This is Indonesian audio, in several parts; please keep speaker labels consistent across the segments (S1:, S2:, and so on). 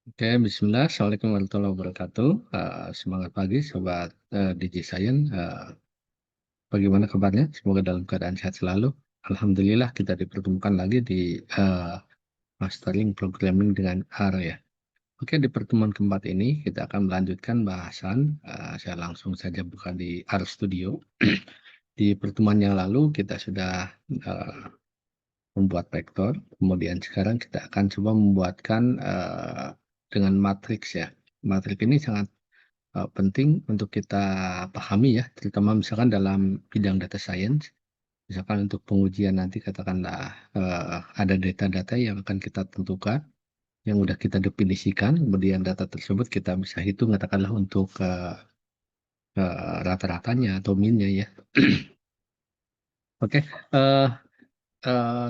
S1: Oke, bismillah. Assalamualaikum warahmatullahi wabarakatuh. Semangat pagi sobat, DigiScience, bagaimana kabarnya? Semoga dalam keadaan sehat selalu. Alhamdulillah kita dipertemukan lagi di, mastering programming dengan R ya. Oke, di pertemuan keempat ini kita akan melanjutkan bahasan, saya langsung saja buka di R Studio. Di pertemuan yang lalu kita sudah, membuat vektor, kemudian sekarang kita akan coba membuatkan, dengan matriks ya. Matriks ini sangat penting untuk kita pahami ya, terutama misalkan dalam bidang data science, misalkan untuk pengujian nanti katakanlah, ada data-data yang akan kita tentukan, yang udah kita definisikan, kemudian data tersebut kita bisa hitung katakanlah untuk, rata-ratanya atau mean-nya ya. Oke, eee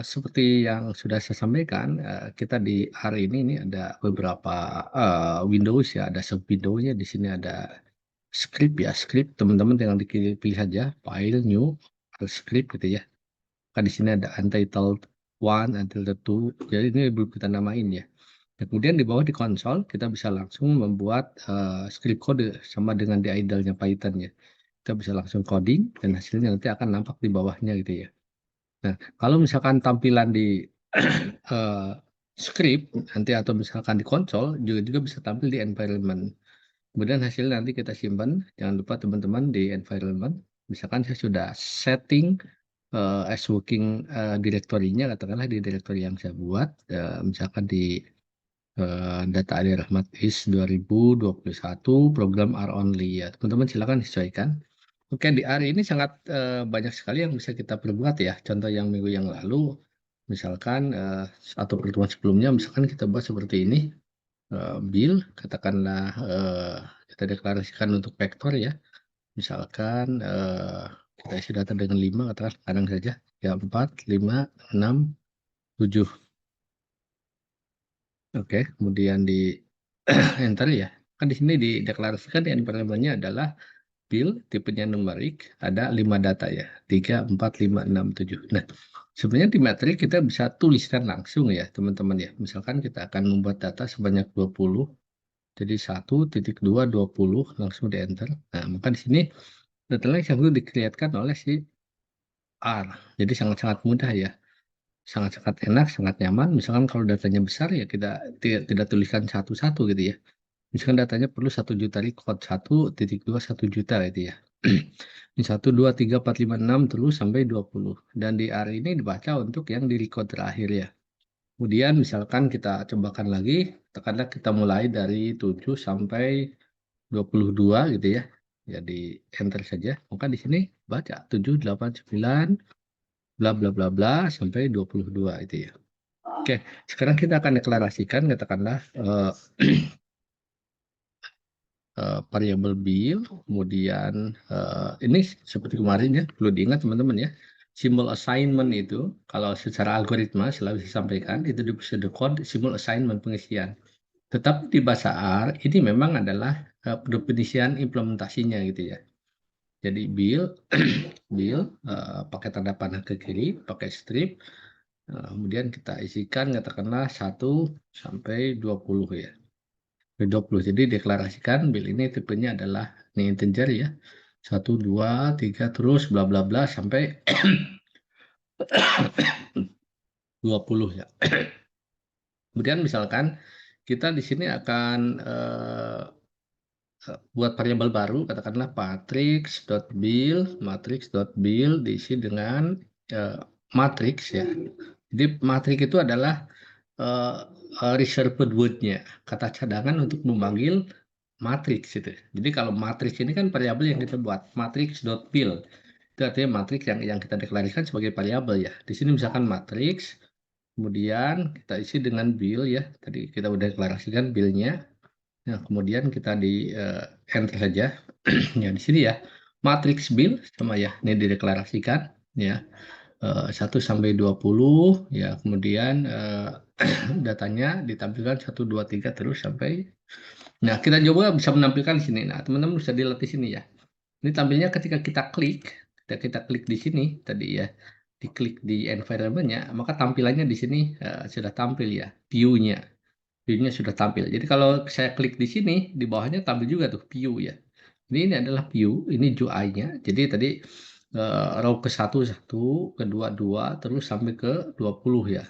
S1: seperti yang sudah saya sampaikan, kita di hari ini ada beberapa, Windows ya, ada sub-window-nya di sini ada script ya, script teman-teman tinggal pilih saja file, new, atau script gitu ya. Kan di sini ada untitled one, untitled two, jadi ini belum kita namain ya. Dan kemudian di bawah di konsol kita bisa langsung membuat, script kode sama dengan di idle-nya Python ya. Kita bisa langsung coding dan hasilnya nanti akan nampak di bawahnya gitu ya. Nah, kalau misalkan tampilan di, script nanti atau misalkan di konsol juga bisa tampil di environment. Kemudian hasil nanti kita simpan, jangan lupa teman-teman di environment, misalkan saya sudah setting, as working, directory-nya katakanlah di directory yang saya buat, misalkan di, data Ali Rahmat is 2021 program R only ya, teman-teman silakan sesuaikan. Oke, di hari ini sangat, banyak sekali yang bisa kita perbuat ya. Contoh yang minggu yang lalu, misalkan, atau pertemuan sebelumnya misalkan kita buat seperti ini, bill katakanlah, kita deklarasikan untuk vektor ya. Misalkan, kita isi data dengan 5 katakan kadang saja, ya 4, 5, 6, 7. Oke, kemudian di enter ya. Kan di sini dideklarasikan di environment-nya adalah pil, tipenya numerik, ada 5 data ya, 3, 4, 5, 6, 7. Nah, sebenarnya di materi kita bisa tuliskan langsung ya, teman-teman ya. Misalkan kita akan membuat data sebanyak 20, jadi 1.2, 20, langsung di-enter. Nah, maka di sini data yang perlu dikreatkan oleh si R. Jadi sangat-sangat mudah ya, sangat-sangat enak, sangat nyaman. Misalkan kalau datanya besar ya kita tidak tuliskan satu-satu gitu ya. Misalkan datanya perlu 1 juta record, 1.2, 1 juta gitu ya. Ini 1, 2, 3, 4, 5, 6 terus sampai 20 dan di area ini dibaca untuk yang di record terakhir ya. Kemudian misalkan kita cobakan lagi, katakanlah kita mulai dari 7 sampai 22 gitu ya. Jadi enter saja, maka di sini baca 7, 8, 9, bla bla bla bla sampai 22 itu ya. Oke, sekarang kita akan deklarasikan katakanlah, variabel bill, kemudian, ini seperti kemarin ya, perlu diingat teman-teman ya, simbol assignment itu kalau secara algoritma selalu saya sampaikan itu di pseudocode simbol assignment pengisian. Tetapi di bahasa R ini memang adalah, pendefinisian implementasinya gitu ya. Jadi bill bill, pakai tanda panah ke kiri, pakai strip, kemudian kita isikan katakanlah 1 sampai 20 ya. 20. Jadi deklarasikan bil ini tipenya adalah ini integer ya. 1, 2, 3 terus bla bla bla sampai 20 ya. Kemudian misalkan kita di sini akan, buat variabel baru katakanlah matrix.bill diisi dengan, matriks ya. Jadi matriks itu adalah, eee reserved word-nya, kata cadangan untuk memanggil matriks itu. Jadi kalau matriks ini kan variabel yang kita buat, matrix.bill. Itu artinya matriks yang kita deklarasikan sebagai variabel ya. Di sini misalkan matriks, kemudian kita isi dengan bill ya, tadi kita udah deklarasikan bill-nya. Nah, kemudian kita di, enter saja. Ya di sini ya, matriks bill sama ya, ini dideklarasikan ya, 1 sampai 20 ya, kemudian, datanya ditampilkan 1, 2, 3 terus sampai nah, kita coba bisa menampilkan di sini. Nah, teman-teman bisa dilihat di sini ya. Ini tampilnya ketika kita klik di sini tadi ya, diklik di environment-nya, maka tampilannya di sini, sudah tampil ya, view-nya. view-nya sudah tampil. Jadi kalau saya klik di sini, di bawahnya tampil juga tuh view ya. Ini adalah view, ini UI-nya. Jadi tadi row ke satu satu, kedua dua, terus sampai ke 20 ya.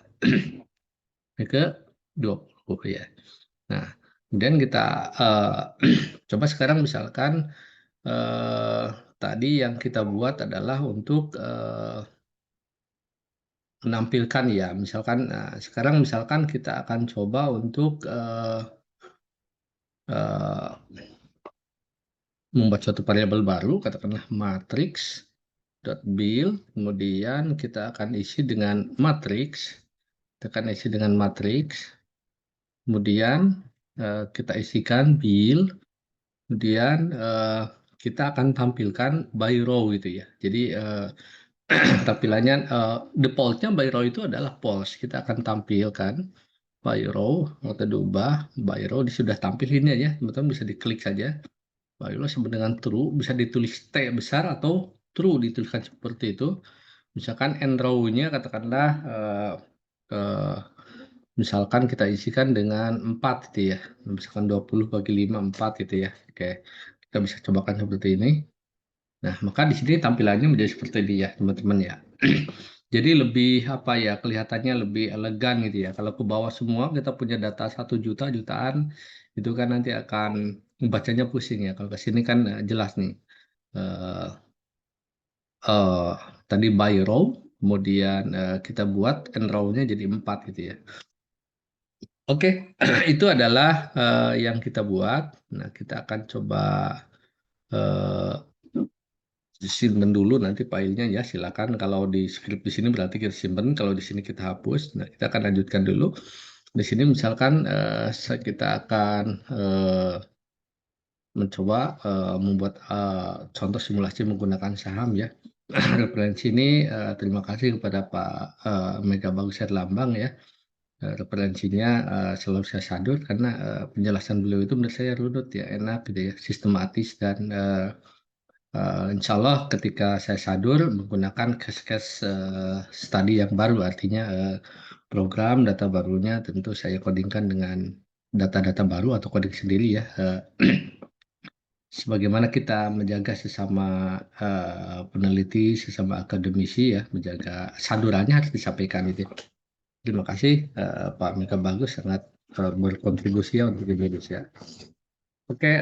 S1: Sampai ke 20 ya. Nah, kemudian kita coba sekarang misalkan eh, tadi yang kita buat adalah untuk menampilkan ya, misalkan sekarang misalkan kita akan coba untuk eh, membuat suatu variabel baru, katakanlah matrix dot build, kemudian kita akan isi dengan matrix, kita akan isi dengan matrix, kemudian kita isikan build, kemudian kita akan tampilkan by row gitu ya. Jadi tampilannya defaultnya by row itu adalah false. Kita akan tampilkan by row atau diubah by row, sudah tampil ini aja, teman-teman bisa diklik saja. By row sama dengan true, bisa ditulis T besar atau true dituliskan seperti itu. Misalkan end row-nya katakanlah eh, misalkan kita isikan dengan 4 gitu ya. Misalkan 20 bagi 5 4 gitu ya. Oke. Kita bisa cobakan seperti ini. Nah, maka di sini tampilannya menjadi seperti ini ya, teman-teman ya. Jadi lebih apa ya, kelihatannya lebih elegan gitu ya. Kalau ke bawah semua kita punya data 1 juta jutaan, itu kan nanti akan membacanya pusing ya. Kalau ke sini kan jelas nih. Eh, eh, Tadi by row, kemudian kita buat end row-nya jadi 4 gitu ya. Oke, itu adalah yang kita buat. Nah, kita akan coba eh, disimpan dulu nanti filenya ya. Silakan kalau di script di sini berarti kita simpan, kalau di sini kita hapus. Nah, kita akan lanjutkan dulu. Di sini misalkan kita akan mencoba membuat contoh simulasi menggunakan saham ya. Referensi ini terima kasih kepada Pak Mega Bagus Herlambang ya. Referensinya selalu saya sadur karena penjelasan beliau itu menurut saya runut ya, enak gitu ya, sistematis dan insya Allah ketika saya sadur menggunakan case-case study yang baru, artinya program data barunya tentu saya codingkan dengan data-data baru atau coding sendiri ya. Sebagaimana kita menjaga sesama peneliti, sesama akademisi ya, menjaga sadurannya harus disampaikan itu. Terima kasih Pak Mika Bagus, sangat berkontribusi ya untuk Indonesia. Oke,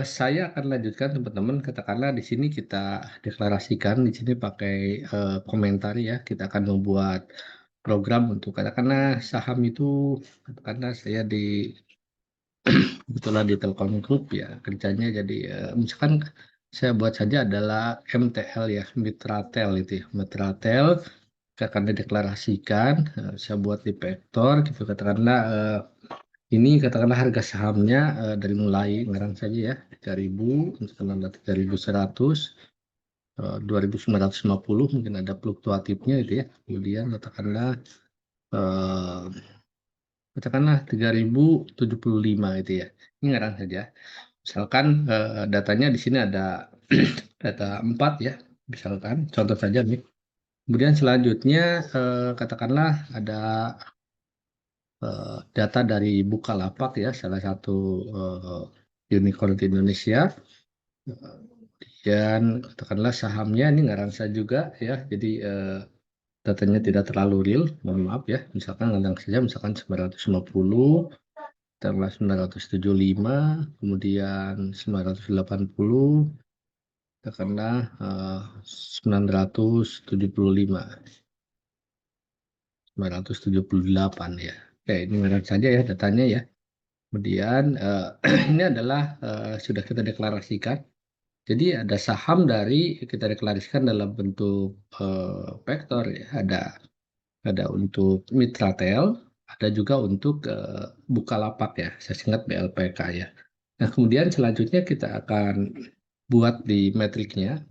S1: saya akan lanjutkan teman-teman. Katakanlah di sini kita deklarasikan, di sini pakai komentar ya. Kita akan membuat program untuk katakanlah saham itu, katakanlah saya di kebetulan di Telkom Group ya kerjanya. Jadi misalkan saya buat saja adalah MTL ya, Mitratel itu ya, Mitratel akan dideklarasikan. Saya buat di vektor gitu, katakanlah ini katakanlah harga sahamnya dari mulai ngarang saja ya 3.000, katakanlah 3.100, 2.950 mungkin ada fluktuatifnya itu ya. Kemudian eh, katakanlah 3.075 itu ya. Ini ngarang saja. Misalkan datanya di sini ada data 4 ya. Misalkan contoh saja nih. Kemudian selanjutnya katakanlah ada data dari Bukalapak ya, salah satu unicorn di Indonesia. Dan katakanlah sahamnya ini nggak rangsa juga ya, jadi datanya tidak terlalu real, mohon maaf ya. Misalkan ngadang saja, misalkan 950, tanggal 975, kemudian 980, katakanlah 975, 978 ya. Oke, ini merah saja ya datanya ya. Kemudian ini adalah sudah kita deklarasikan. Jadi ada saham dari kita deklarasikan dalam bentuk vektor ya. Ada untuk Mitratel, ada juga untuk Bukalapak ya. Saya singkat BLPK ya. Nah, kemudian selanjutnya kita akan buat di metriknya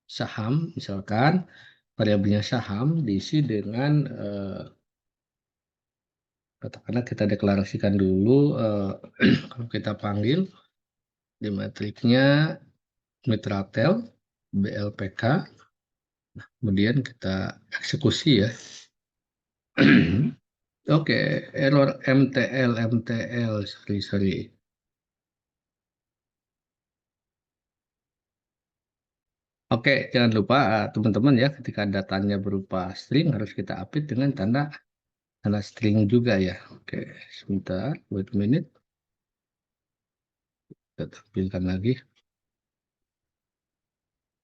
S1: saham, misalkan variabelnya saham diisi dengan katakanlah kita deklarasikan dulu kalau kita panggil di metriknya Mitratel BLPK, kemudian kita eksekusi ya. Oke, error MTL, sorry. Oke, jangan lupa teman-teman ya, ketika datanya berupa string harus kita update dengan tanda tanda string juga ya. Oke, sebentar, wait a minute, kita tampilkan lagi.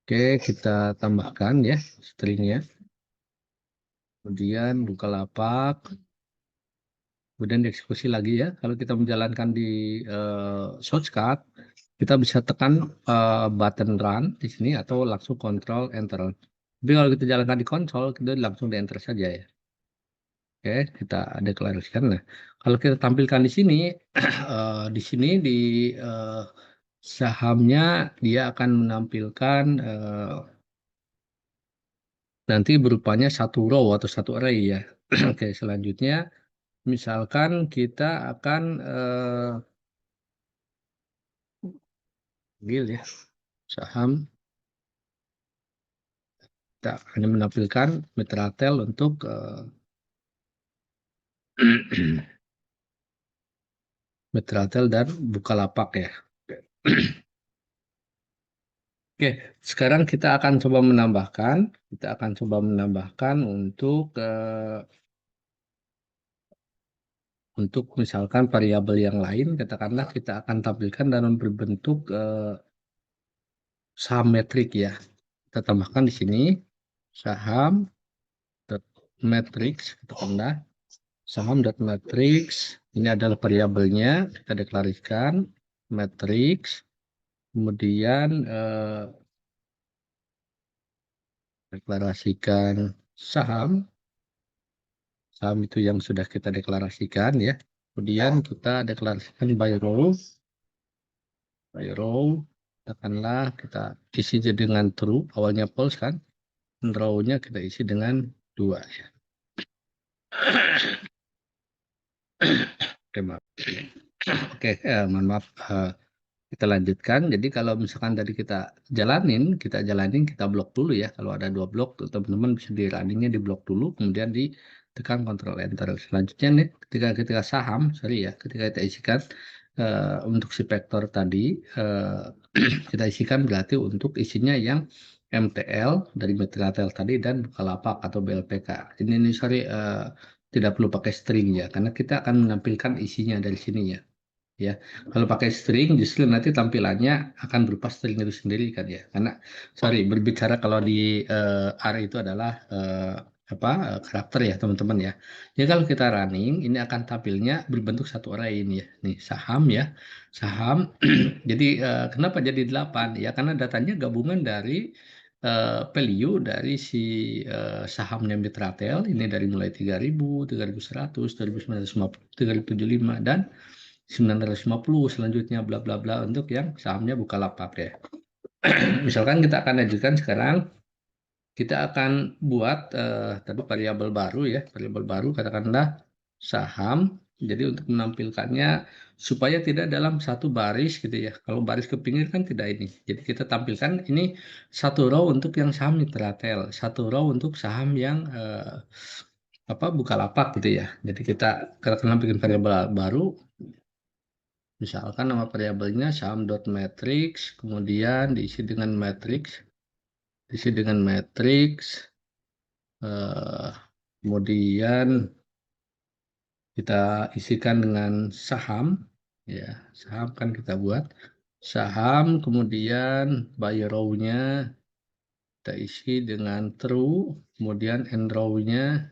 S1: Oke, kita tambahkan ya stringnya. Kemudian bukalapak, kemudian dieksekusi lagi ya. Kalau kita menjalankan di shortcut, kita bisa tekan button run di sini atau langsung control enter. Tapi kalau kita jalankan di konsol, kita langsung di enter saja ya. Oke, kita deklarasikan. Nah, kalau kita tampilkan di sini, di sini di eh, sahamnya dia akan menampilkan nanti berupanya satu row atau satu array ya. Oke, selanjutnya misalkan kita akan panggil ya saham, kita hanya menampilkan Metratel untuk Metratel dan Bukalapak ya. Oke, sekarang kita akan coba menambahkan untuk misalkan variabel yang lain, katakanlah kita akan tampilkan dalam berbentuk saham metrik ya. Kita tambahkan di sini saham dot matrix, katakanlah saham dot matrix. Ini adalah variabelnya, kita deklarasikan matrix, kemudian deklarasikan saham, saham itu yang sudah kita deklarasikan ya. Kemudian kita deklarasikan by row, katakanlah kita isi dengan true, awalnya false kan, row-nya kita isi dengan 2 ya. Oke, maaf. Oke, mohon maaf. Kita lanjutkan. Jadi kalau misalkan tadi kita jalanin, kita blok dulu ya. Kalau ada 2 blok, teman-teman bisa di runningnya di blok dulu, kemudian ditekan Ctrl Enter. Selanjutnya nih, ketika saham, sorry ya, ketika kita isikan untuk si vektor tadi, kita isikan berarti untuk isinya yang MTL dari Metratel tadi dan Bukalapak atau BLPK. Ini sorry, tidak perlu pakai string ya, karena kita akan menampilkan isinya dari sini ya. Ya, kalau pakai string justru nanti tampilannya akan berupa string itu sendiri kan ya. Karena sorry, berbicara kalau di R itu adalah karakter ya teman-teman ya. Jadi kalau kita running ini akan tampilnya berbentuk satu array ini ya. Nih saham ya. Saham. Jadi kenapa jadi 8? Ya karena datanya gabungan dari value dari si sahamnya Mitratel ini dari mulai 3.000, 3.100, 3.950, 3.075 dan 950 selanjutnya bla bla bla untuk yang sahamnya Bukalapak ya. Misalkan kita akan lanjutkan sekarang, kita akan buat tadi variabel baru katakanlah saham. Jadi untuk menampilkannya supaya tidak dalam satu baris gitu ya. Kalau baris ke pinggir kan tidak ini. Jadi kita tampilkan ini satu row untuk yang saham Mitratel, satu row untuk saham yang Bukalapak gitu ya. Jadi kita karena bikin variabel baru, misalkan nama variabelnya saham.matrix, kemudian diisi dengan matrix, eh, kemudian kita isikan dengan saham, ya saham kan kita buat saham, kemudian by row-nya kita isi dengan true, kemudian end row-nya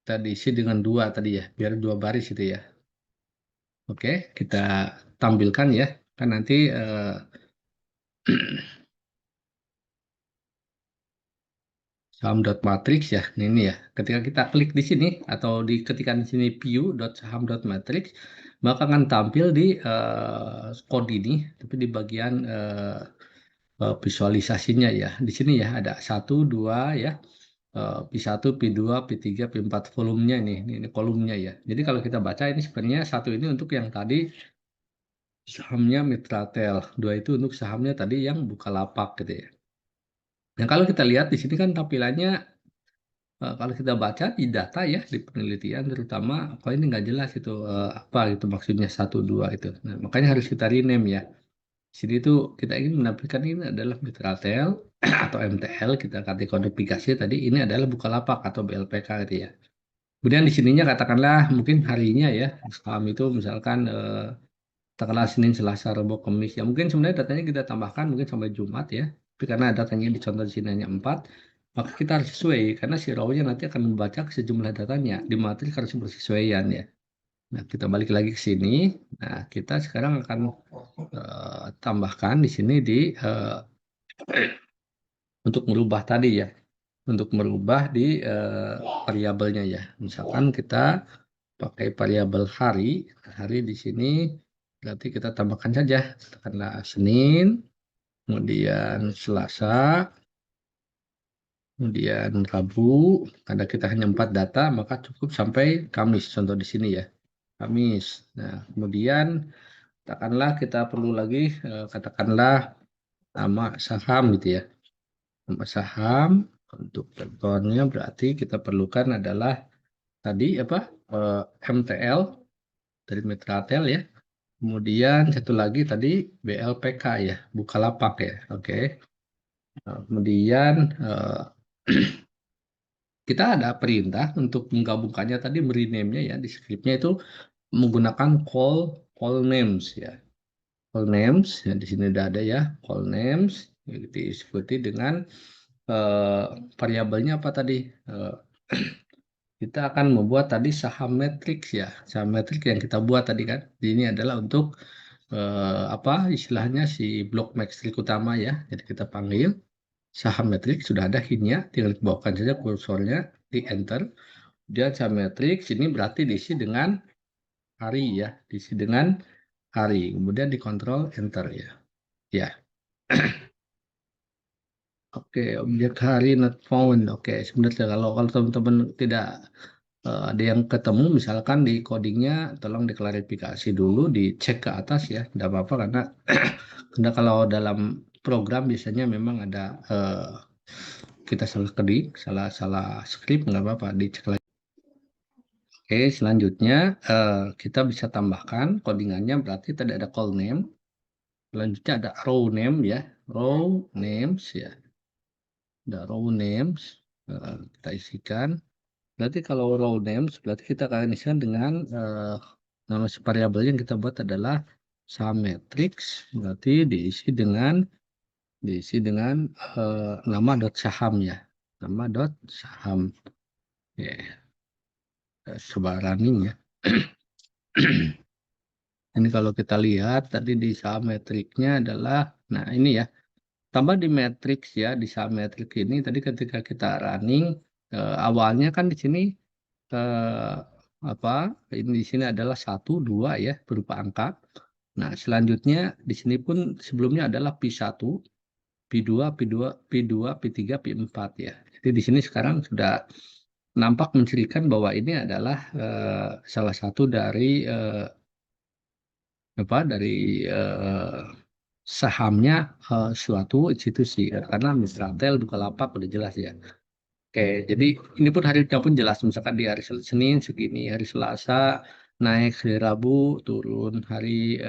S1: kita diisi dengan 2 tadi ya, biar 2 baris itu ya. Oke, kita tampilkan ya, kan nanti saham.matrix ya, ini ya. Ketika kita klik di sini atau diketikkan di sini view.saham.matrix, maka akan tampil di kode ini, tapi di bagian visualisasinya ya. Di sini ya ada 1, 2 ya, P1, P2, P3, P4 volumenya ini kolumnya ya. Jadi kalau kita baca ini sebenarnya satu ini untuk yang tadi sahamnya Mitratel, 2 itu untuk sahamnya tadi yang Bukalapak gitu ya. Nah kalau kita lihat di sini kan tampilannya kalau kita baca di data ya, di penelitian terutama, kok ini nggak jelas itu apa gitu maksudnya satu dua itu. Nah, makanya harus kita rename ya. Di sini tuh kita ingin menampilkan ini adalah Mitratel atau MTL, kita kasih kodifikasi tadi ini adalah Bukalapak atau BLPK gitu ya. Kemudian di sininya katakanlah mungkin harinya ya, saham itu misalkan katakanlah Senin, Selasa, Rabu, Kamis. Ya mungkin sebenarnya datanya kita tambahkan mungkin sampai Jumat ya. Tapi karena datanya di contoh di sini hanya 4, maka kita harus sesuai karena si raw-nya nanti akan membaca sejumlah datanya. Di matrik harus bersesuaian ya. Nah, kita balik lagi ke sini. Nah, kita sekarang akan tambahkan di sini di untuk merubah tadi ya. Untuk merubah di variabelnya ya. Misalkan kita pakai variabel hari. Hari di sini berarti kita tambahkan saja. Katakanlah Senin, kemudian Selasa, kemudian Rabu. Karena kita hanya 4 data, maka cukup sampai Kamis. Contoh di sini ya, Kamis. Nah, kemudian katakanlah kita perlu lagi, katakanlah nama saham gitu ya. Nama saham untuk contohnya berarti kita perlukan adalah tadi apa? MTL dari Mitratel ya. Kemudian satu lagi tadi BLPK ya, Bukalapak ya. Oke. Nah, kemudian kita ada perintah untuk menggabungkannya tadi merename-nya ya di script-nya itu menggunakan call names ya. Call names ya di sini udah ada ya, call names diikuti dengan eh, variabelnya apa tadi? Eh, kita akan membuat tadi saham matrix ya. Saham matrix yang kita buat tadi kan. Ini adalah untuk apa istilahnya si blok matrix utama ya. Jadi kita panggil saham matrix sudah ada hint-nya, tinggal bawakan saja kursornya di enter. Dia saham matrix ini berarti diisi dengan hari ya, diisi dengan hari. Kemudian dikontrol enter ya. Ya. Oke, objek hari not found. Oke, sebenarnya kalau teman-teman tidak ada yang ketemu, misalkan di codingnya, tolong diklarifikasi dulu, dicek ke atas ya, tidak apa-apa karena kalau dalam program biasanya memang ada kita salah ketik, salah salah script nggak apa-apa, dicek lagi. Oke, selanjutnya kita bisa tambahkan codingannya berarti tadi ada call name, selanjutnya ada row name ya, row names ya, ada row names kita isikan. Berarti kalau row names, berarti kita akan isikan dengan nama variabel yang kita buat adalah sum matrix. Berarti diisi dengan nama dot saham ya, nama dot saham. Ya, coba running ya. Ini kalau kita lihat tadi di saham matrixnya adalah, nah ini ya, tambah di matrix ya, di saham matrix ini tadi ketika kita running awalnya kan di sini eh, apa ini di sini adalah 1 2 ya berupa angka. Nah, selanjutnya di sini pun sebelumnya adalah P1, P2, P2, P2, P3, P4 ya. Jadi di sini sekarang sudah nampak mencirikan bahwa ini adalah salah satu dari dari sahamnya suatu institusi karena Mistratel Bukalapak udah jelas ya. Oke, jadi ini pun harinya pun jelas. Misalkan di hari Senin segini, hari Selasa naik, hari Rabu turun, hari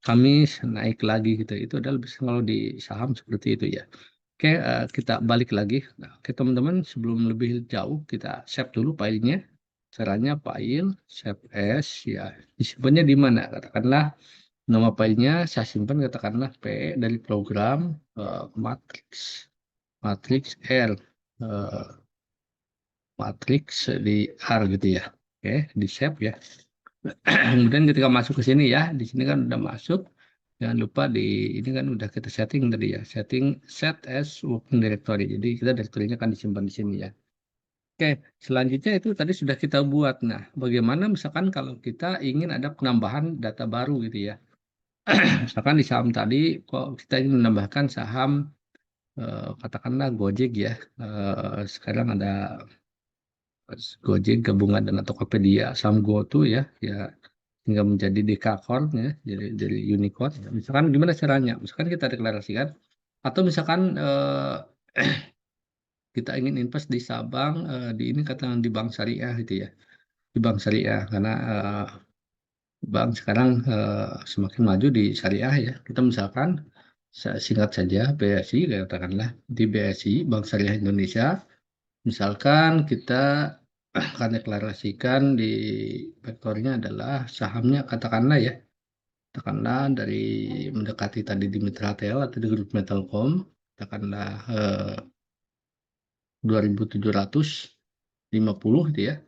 S1: Kamis naik lagi gitu. Itu adalah biasanya kalau di saham seperti itu ya. Oke, kita balik lagi. Nah, oke teman-teman, sebelum lebih jauh kita save dulu filenya. Caranya file save as ya. Disimpannya di mana? Katakanlah nama filenya saya simpan katakanlah P dari program matrix matrix R. eh, matrix di R gitu ya. Oke, di save ya. Kemudian ketika masuk ke sini ya, di sini kan udah masuk. Jangan lupa di ini kan udah kita setting tadi ya, setting set as working directory. Jadi kita direktorinya kan disimpan di sini ya. Oke, selanjutnya itu tadi sudah kita buat. Nah, bagaimana misalkan kalau kita ingin ada penambahan data baru gitu ya. Misalkan di saham tadi kok kita ingin menambahkan saham katakanlah Gojek ya. Sekarang ada Gojek gabungan dengan Tokopedia, Samgoto ya, ya hingga menjadi dekakorn ya, jadi unicorn. Misalkan gimana caranya? Misalkan kita deklarasikan, atau misalkan kita ingin invest di Sabang, di ini katakan di bank syariah gitu ya, di bank syariah karena bank sekarang semakin maju di syariah ya. Kita misalkan singkat saja BSI katakanlah di BSI Bank Syariah Indonesia, misalkan kita akan deklarasikan di vektornya adalah sahamnya katakanlah ya, katakanlah dari mendekati tadi di Mitratel atau di grup Metalcom, katakanlah 2.750 gitu ya.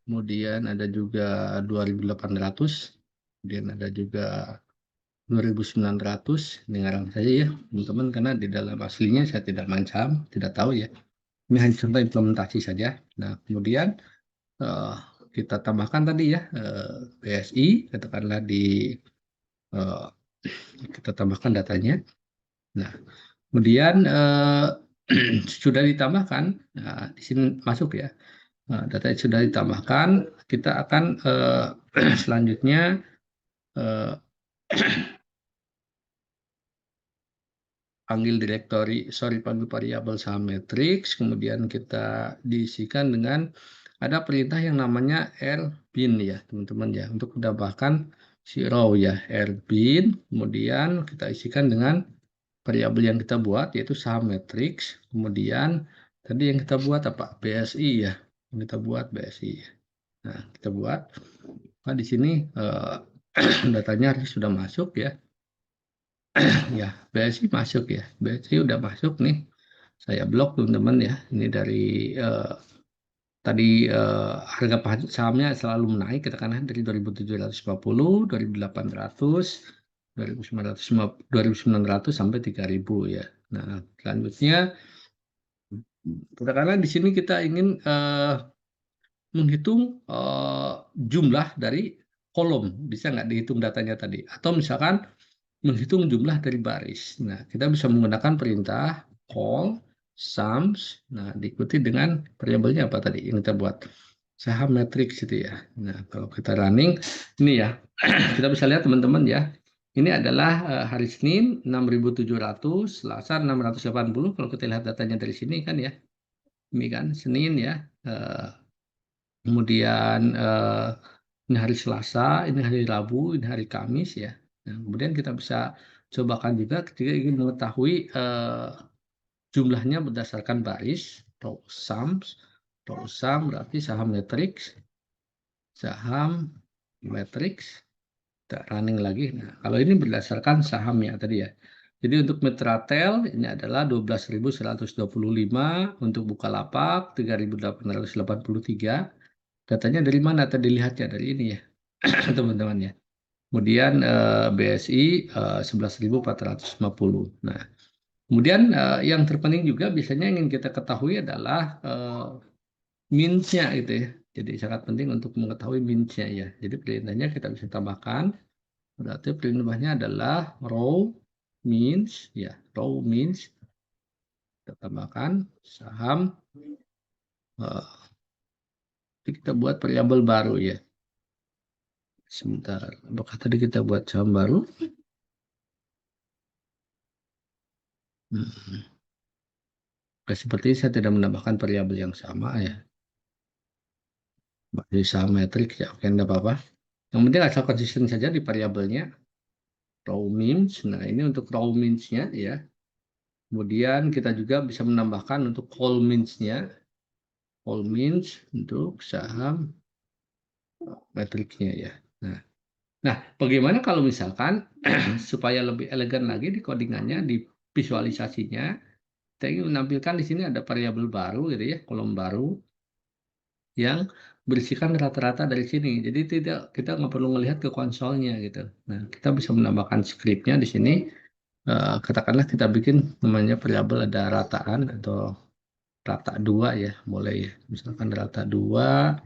S1: Kemudian ada juga 2.800, kemudian ada juga 2.900. Ini ngarang saja ya teman-teman karena di dalam aslinya saya tidak mancam, tidak tahu ya. Ini hanya contoh implementasi saja. Nah, kemudian eh, kita tambahkan tadi ya BSI, katakanlah di eh, kita tambahkan datanya. Nah, kemudian sudah ditambahkan, nah, di sini masuk ya. Nah, data yang sudah ditambahkan, kita akan selanjutnya eh, panggil directory, sorry, panggil variabel saham matrix, kemudian kita diisikan dengan ada perintah yang namanya rbin ya teman-teman ya, untuk menambahkan si row ya, rbin, kemudian kita isikan dengan variabel yang kita buat yaitu saham matrix, kemudian tadi yang kita buat apa, BSI ya, yang kita buat BSI. Nah, kita buat, nah di sini datanya harus sudah masuk ya. Ya, BSI masuk ya. BSI udah masuk nih. Saya blok teman-teman ya. Ini dari eh, tadi harga sahamnya selalu menaik katakanlah dari 2.750, 2.800, 2.900, 2.900 sampai 3.000 ya. Nah, selanjutnya katakanlah di sini kita ingin menghitung jumlah dari kolom, bisa nggak dihitung datanya tadi? Atau misalkan menghitung jumlah dari baris. Nah, kita bisa menggunakan perintah call sums. Nah, diikuti dengan variabelnya apa tadi yang kita buat? Saham matrix itu ya. Nah, kalau kita running, ini ya, kita bisa lihat teman-teman ya. Ini adalah hari Senin 6.700, Selasa 680. Kalau kita lihat datanya dari sini kan ya. Ini kan Senin ya. Kemudian ini hari Selasa, ini hari Rabu, ini hari Kamis ya. Nah, kemudian kita bisa cobakan juga ketika ingin mengetahui jumlahnya berdasarkan baris, row sums, row sum berarti saham matrix, kita running lagi. Nah, kalau ini berdasarkan sahamnya tadi ya. Jadi untuk Metratel ini adalah 12.125, untuk Bukalapak 3.883. Datanya dari mana? Tadi dilihatnya dari ini ya, teman-teman ya. Kemudian BSI 11.450. Nah, kemudian yang terpenting juga biasanya ingin kita ketahui adalah mince-nya gitu ya. Jadi sangat penting untuk mengetahui mince-nya ya. Jadi perintahnya kita bisa tambahkan. Berarti perintahnya adalah row means ya, row means kita tambahkan saham. eh, kita buat variabel baru ya. Sebentar, apakah tadi kita buat saham baru? Hmm. Seperti saya tidak menambahkan variabel yang sama ya. Masih saham matrix ya, oke, tidak apa-apa. Yang penting asal konsisten saja di variabelnya. Raw means, nah ini untuk raw means-nya ya. Kemudian kita juga bisa menambahkan untuk call means-nya. Call means untuk saham matrix-nya ya. Nah, nah, bagaimana kalau misalkan supaya lebih elegan lagi di codingannya, di visualisasinya, kita ingin menampilkan di sini ada variabel baru gitu ya, kolom baru yang berisikan rata-rata dari sini. Jadi tidak, kita nggak perlu melihat ke konsolnya gitu. Nah, kita bisa menambahkan scriptnya di sini. Katakanlah kita bikin namanya variabel ada rataan atau rata dua ya, boleh ya. Misalkan rata dua,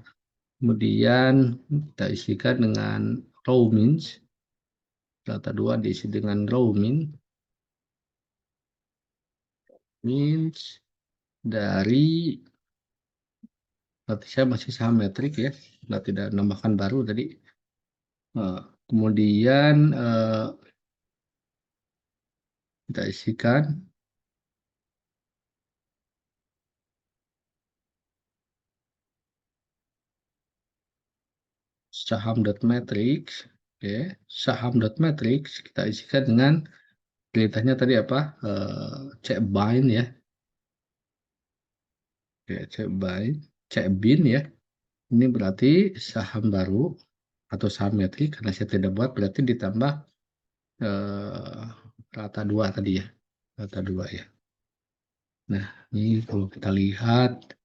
S1: kemudian kita isikan dengan row means. Rata dua diisi dengan row means dari, berarti saya masih saham metrik ya, nggak tidak nambahkan baru tadi. Kemudian kita isikan saham dot matrix, oke, saham dot matrix kita isikan dengan perintahnya tadi apa? Cek bind ya, oke, cek bind, cek bin ya. Ini berarti saham baru atau saham metrik karena saya tidak buat berarti ditambah eh, rata dua tadi ya, rata dua ya. Nah, ini kalau kita lihat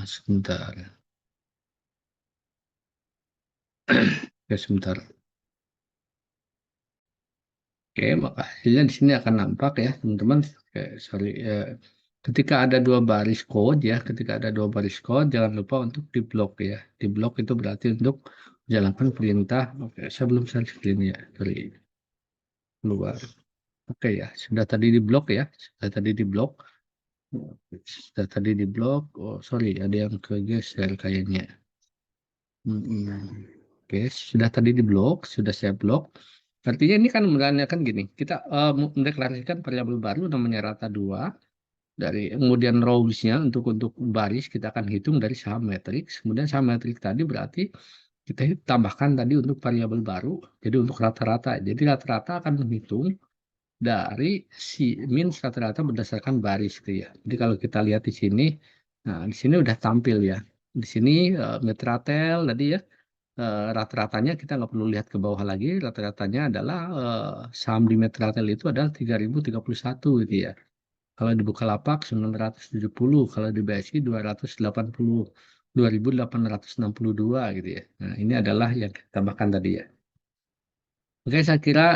S1: sebentar, ya sebentar. Oke, maka hasilnya di sini akan nampak ya, teman-teman. Oke, sorry. Ketika ada dua baris code ya, ketika ada dua baris code, jangan lupa untuk diblok ya. Diblok itu berarti untuk menjalankan perintah. Oke, saya belum share screen ya, sorry. Keluar. Oke ya, sudah tadi diblok ya, sudah tadi diblok. Sudah tadi diblok. Oh, sorry, ada yang kegeser kayaknya. Oke, sudah tadi diblok, sudah saya blok. Artinya ini kan menandakan gini, kita mendeklarasikan variabel baru namanya rata 2 dari kemudian rows-nya untuk baris kita akan hitung dari saham matrix. Kemudian saham matrix tadi berarti kita tambahkan tadi untuk variabel baru, jadi untuk rata-rata. Jadi rata-rata akan menghitung dari si min rata-rata berdasarkan baris itu ya. Jadi kalau kita lihat di sini, nah di sini udah tampil ya. Di sini metratel tadi ya, rata-ratanya kita nggak perlu lihat ke bawah lagi, rata-ratanya adalah saham di Metratel itu adalah 3031 gitu ya. Kalau di Bukalapak 970, kalau di BSI 280, 2862 gitu ya. Nah, ini adalah yang kita tambahkan tadi ya. Oke, saya kira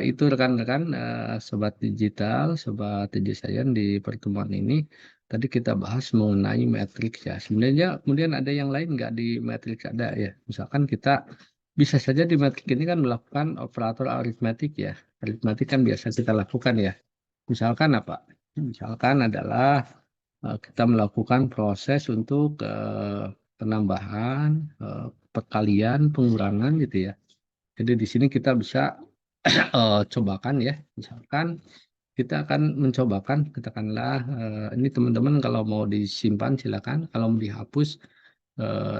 S1: itu rekan-rekan Sobat Digital, Sobat DigiScience di pertemuan ini. Tadi kita bahas mengenai matriks ya. Sebenarnya kemudian ada yang lain nggak di matriks ada ya. Misalkan kita bisa saja di matriks ini kan melakukan operator aritmetik ya. Aritmetik kan biasa kita lakukan ya. Misalkan apa? Misalkan adalah kita melakukan proses untuk penambahan, perkalian, pengurangan gitu ya. Jadi di sini kita bisa cobakan ya, misalkan kita akan mencobakan, katakanlah ini teman-teman kalau mau disimpan silakan, kalau mau dihapus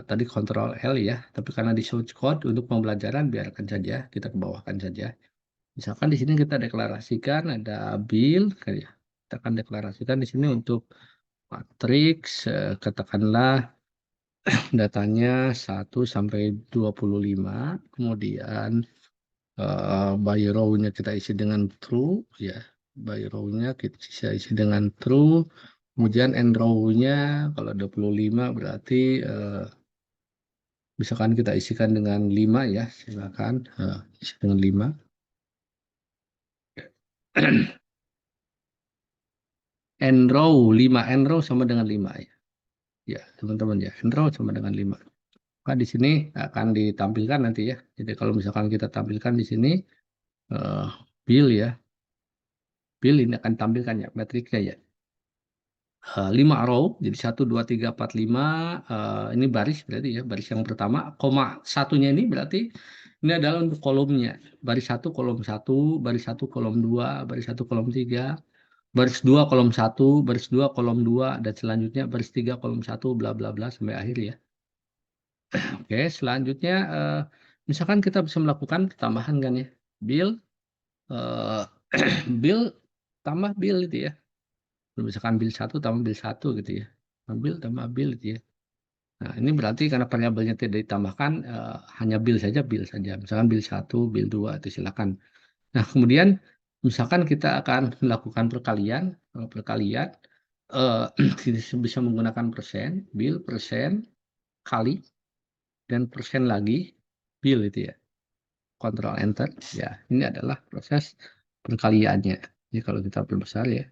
S1: tadi Ctrl L ya, tapi karena di source code untuk pembelajaran biarkan saja, kita ke bawahkan saja. Misalkan di sini kita deklarasikan ada bill, ya. Kita akan deklarasikan di sini untuk matriks, katakanlah datanya 1 sampai 25, kemudian by row-nya kita isi dengan true ya, by row-nya kita isi dengan true, kemudian end row-nya kalau 25 berarti misalkan kita isikan dengan 5 ya, silakan isi dengan 5. End row 5, end row sama dengan 5 ya. Ya, teman-teman ya, end row sama dengan 5. Maka di sini akan ditampilkan nanti ya. Jadi kalau misalkan kita tampilkan di sini eh, bill ya, bill ini akan tampilkan ya metriknya ya. 5 row, jadi 1 2 3 4 5, ini baris berarti ya, baris yang pertama, koma satunya ini berarti ini adalah untuk kolomnya. Baris 1 kolom 1, baris 1 kolom 2, baris 1 kolom 3, baris 2 kolom 1, baris 2 kolom 2, dan selanjutnya baris 3 kolom 1, bla bla bla sampai akhir ya. Oke, selanjutnya misalkan kita bisa melakukan tambahan kan ya, bill, eh, bill tambah bill itu ya. Misalkan bil 1 tambah bil 1 gitu ya. Bil tambah bil gitu ya. Nah, ini berarti karena variabelnya tidak ditambahkan, hanya bil saja, bil saja. Misalkan bil 1 bil 2 itu silakan. Nah, kemudian misalkan kita akan melakukan perkalian, perkalian eh, kita bisa menggunakan persen, bil, persen, kali, dan persen lagi, bil itu ya. Control Enter. Ya, ini adalah proses perkaliannya. Jadi kalau kita perbesar ya.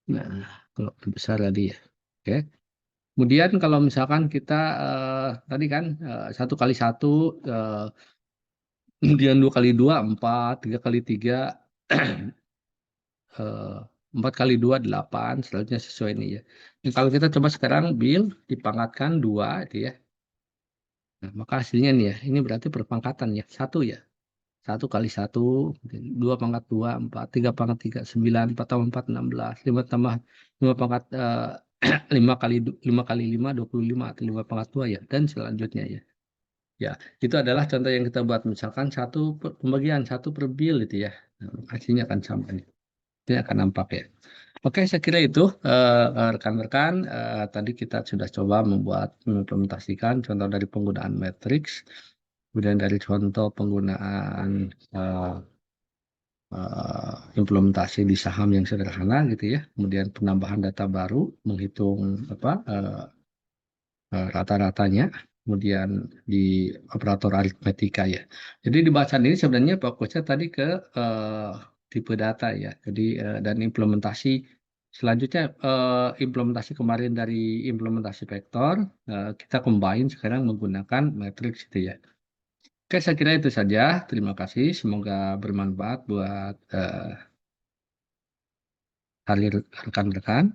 S1: Nah, kalau perbesar tadi ya. Oke. Kemudian kalau misalkan kita tadi kan 1 kali 1, kemudian 2 kali 2 4, 3 kali 3 eh, 4 kali 2 8, selanjutnya sesuai ini ya. Nah, kalau kita coba sekarang bill dipangkatkan 2 itu ya. Nah, maka hasilnya nih ya, ini berarti perpangkatan ya, 1 ya. 1 kali 1, 2 pangkat 2 4, 3 pangkat 3 9, 4 tambah 4 16, 5 tambah 5 pangkat 5 kali 5 25 atau 5/2 ya, dan selanjutnya ya. Ya, itu adalah contoh yang kita buat, misalkan pembagian 1/bil itu ya. Nah, hasilnya akan sama nih, ini akan nampak ya. Oke, saya kira itu, rekan-rekan, tadi kita sudah coba mengimplementasikan contoh dari penggunaan matriks, kemudian dari contoh penggunaan, eee implementasi di saham yang sederhana gitu ya, kemudian penambahan data baru, menghitung apa, rata-ratanya, kemudian di operator aritmetika ya. Jadi di bahasan ini sebenarnya fokusnya tadi ke, tipe data ya. Jadi, dan implementasi selanjutnya, implementasi kemarin dari implementasi vektor, kita combine sekarang menggunakan matriks itu ya. Oke, saya kira itu saja. Terima kasih, semoga bermanfaat buat, rekan-rekan.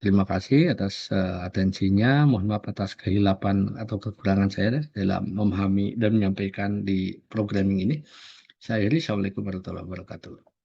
S1: Terima kasih atas, atensinya. Mohon maaf atas kehilapan atau kekurangan saya dalam memahami dan menyampaikan di programming ini. Saya akhiri, assalamualaikum warahmatullahi wabarakatuh.